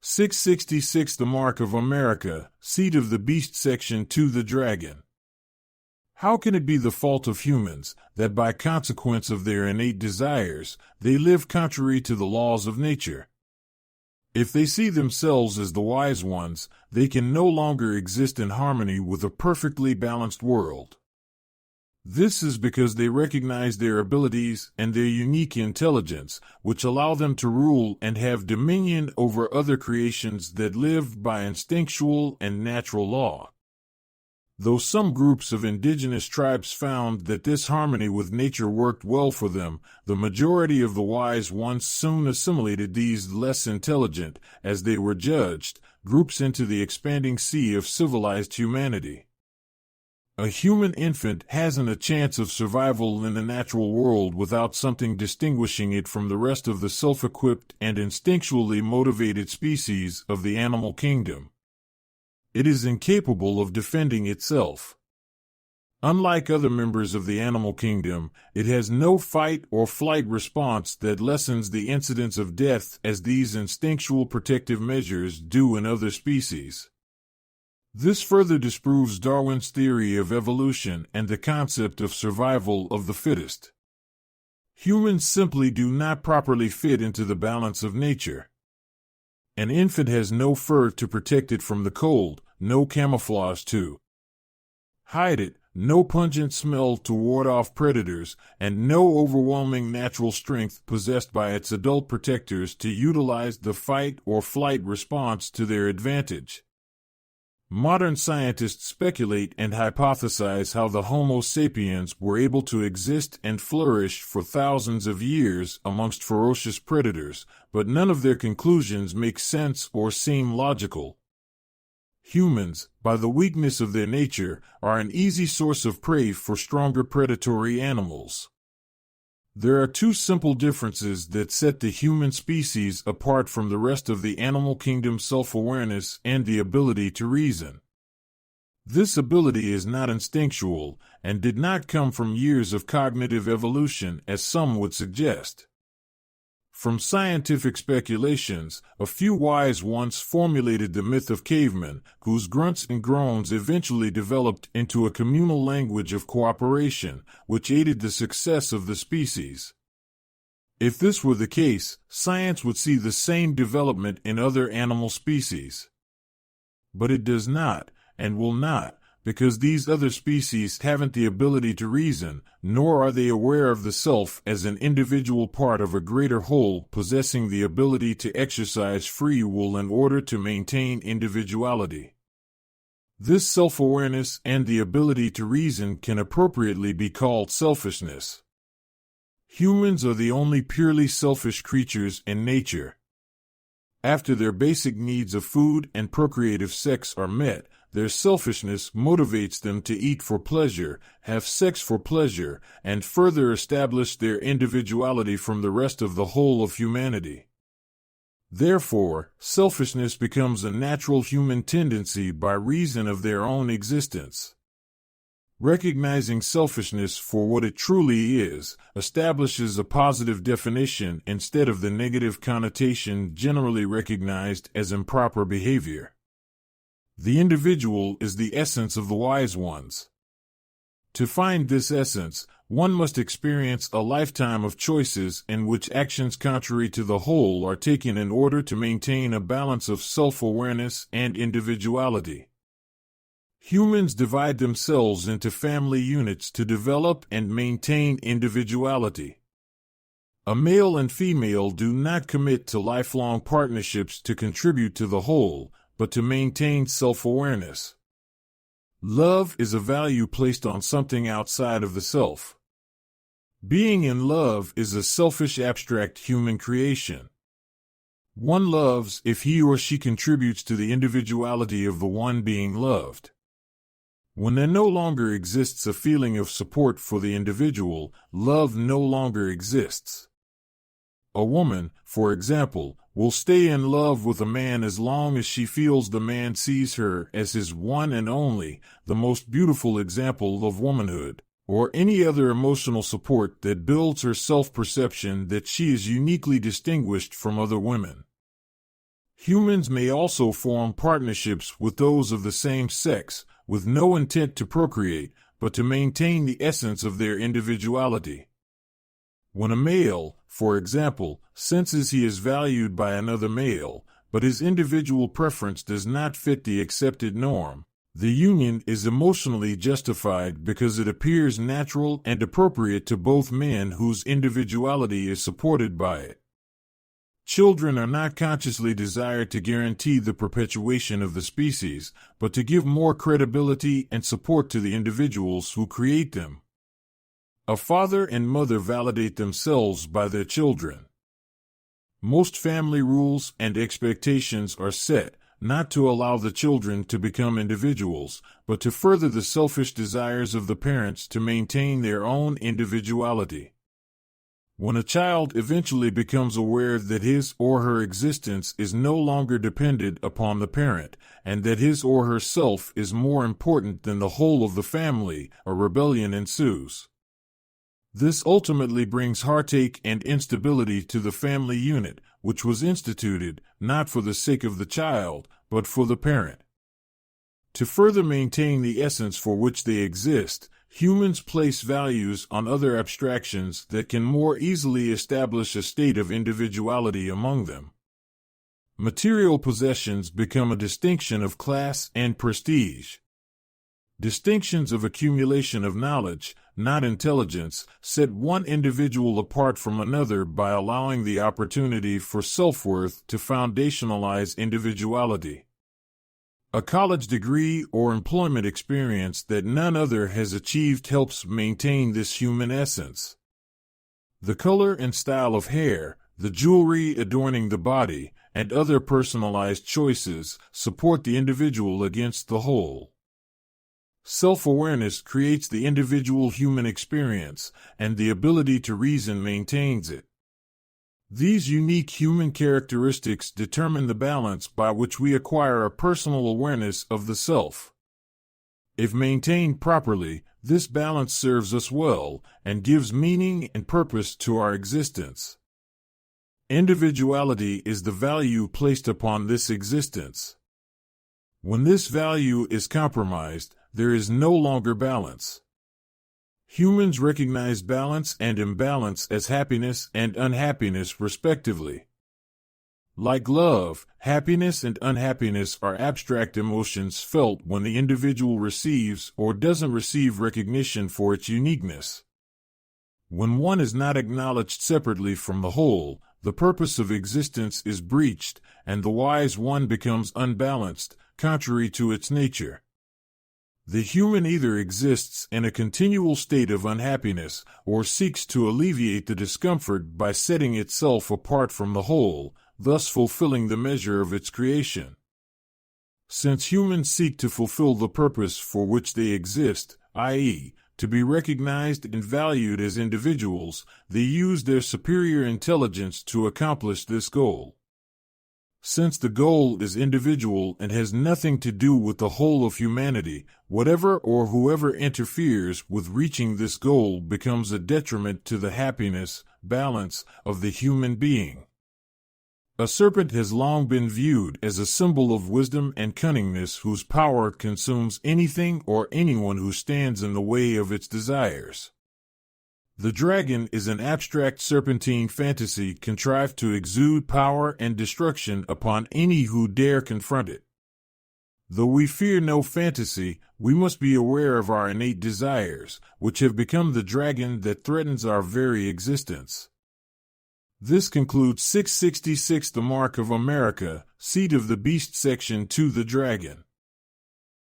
666 The Mark of America, Seed of the Beast Section 2 The Dragon. How can it be the fault of humans, that by consequence of their innate desires, they live contrary to the laws of nature? If they see themselves as the wise ones, they can no longer exist in harmony with a perfectly balanced world. This is because they recognize their abilities and their unique intelligence, which allow them to rule and have dominion over other creations that live by instinctual and natural law. Though some groups of indigenous tribes found that this harmony with nature worked well for them, the majority of the wise ones soon assimilated these less intelligent, as they were judged, groups into the expanding sea of civilized humanity. A human infant hasn't a chance of survival in the natural world without something distinguishing it from the rest of the self-equipped and instinctually motivated species of the animal kingdom. It is incapable of defending itself. Unlike other members of the animal kingdom, it has no fight or flight response that lessens the incidence of death as these instinctual protective measures do in other species. This further disproves Darwin's theory of evolution and the concept of survival of the fittest. Humans simply do not properly fit into the balance of nature. An infant has no fur to protect it from the cold, no camouflage to hide it, no pungent smell to ward off predators, and no overwhelming natural strength possessed by its adult protectors to utilize the fight or flight response to their advantage. Modern scientists speculate and hypothesize how the Homo sapiens were able to exist and flourish for thousands of years amongst ferocious predators, but none of their conclusions make sense or seem logical. Humans, by the weakness of their nature, are an easy source of prey for stronger predatory animals. There are two simple differences that set the human species apart from the rest of the animal kingdom: self-awareness and the ability to reason. This ability is not instinctual and did not come from years of cognitive evolution, as some would suggest. From scientific speculations, a few wise ones formulated the myth of cavemen, whose grunts and groans eventually developed into a communal language of cooperation, which aided the success of the species. If this were the case, science would see the same development in other animal species. But it does not, and will not, because these other species haven't the ability to reason, nor are they aware of the self as an individual part of a greater whole possessing the ability to exercise free will in order to maintain individuality. This self-awareness and the ability to reason can appropriately be called selfishness. Humans are the only purely selfish creatures in nature. After their basic needs of food and procreative sex are met, their selfishness motivates them to eat for pleasure, have sex for pleasure, and further establish their individuality from the rest of the whole of humanity. Therefore, selfishness becomes a natural human tendency by reason of their own existence. Recognizing selfishness for what it truly is establishes a positive definition instead of the negative connotation generally recognized as improper behavior. The individual is the essence of the wise ones. To find this essence, one must experience a lifetime of choices in which actions contrary to the whole are taken in order to maintain a balance of self-awareness and individuality. Humans divide themselves into family units to develop and maintain individuality. A male and female do not commit to lifelong partnerships to contribute to the whole, but to maintain self-awareness. Love is a value placed on something outside of the self. Being in love is a selfish abstract human creation. One loves if he or she contributes to the individuality of the one being loved. When there no longer exists a feeling of support for the individual, love no longer exists. A woman, for example, will stay in love with a man as long as she feels the man sees her as his one and only, the most beautiful example of womanhood, or any other emotional support that builds her self-perception that she is uniquely distinguished from other women. Humans may also form partnerships with those of the same sex, with no intent to procreate, but to maintain the essence of their individuality. When a male, for example, senses he is valued by another male, but his individual preference does not fit the accepted norm, the union is emotionally justified because it appears natural and appropriate to both men whose individuality is supported by it. Children are not consciously desired to guarantee the perpetuation of the species, but to give more credibility and support to the individuals who create them. A father and mother validate themselves by their children. Most family rules and expectations are set, not to allow the children to become individuals, but to further the selfish desires of the parents to maintain their own individuality. When a child eventually becomes aware that his or her existence is no longer dependent upon the parent, and that his or her self is more important than the whole of the family, a rebellion ensues. This ultimately brings heartache and instability to the family unit, which was instituted, not for the sake of the child, but for the parent. To further maintain the essence for which they exist, humans place values on other abstractions that can more easily establish a state of individuality among them. Material possessions become a distinction of class and prestige. Distinctions of accumulation of knowledge, not intelligence, set one individual apart from another by allowing the opportunity for self-worth to foundationalize individuality. A college degree or employment experience that none other has achieved helps maintain this human essence. The color and style of hair, the jewelry adorning the body, and other personalized choices support the individual against the whole. Self-awareness creates the individual human experience, and the ability to reason maintains it. These unique human characteristics determine the balance by which we acquire a personal awareness of the self. If maintained properly, this balance serves us well and gives meaning and purpose to our existence. Individuality is the value placed upon this existence. When this value is compromised, there is no longer balance. Humans recognize balance and imbalance as happiness and unhappiness respectively. Like love, happiness and unhappiness are abstract emotions felt when the individual receives or doesn't receive recognition for its uniqueness. When one is not acknowledged separately from the whole, the purpose of existence is breached, and the wise one becomes unbalanced, contrary to its nature. The human either exists in a continual state of unhappiness or seeks to alleviate the discomfort by setting itself apart from the whole, thus fulfilling the measure of its creation. Since humans seek to fulfill the purpose for which they exist, i.e., to be recognized and valued as individuals, they use their superior intelligence to accomplish this goal. Since the goal is individual and has nothing to do with the whole of humanity, whatever or whoever interferes with reaching this goal becomes a detriment to the happiness, balance of the human being. A serpent has long been viewed as a symbol of wisdom and cunningness whose power consumes anything or anyone who stands in the way of its desires. The dragon is an abstract serpentine fantasy contrived to exude power and destruction upon any who dare confront it. Though we fear no fantasy, we must be aware of our innate desires, which have become the dragon that threatens our very existence. This concludes 666 The Mark of America, Seed of the Beast Section 2 The Dragon.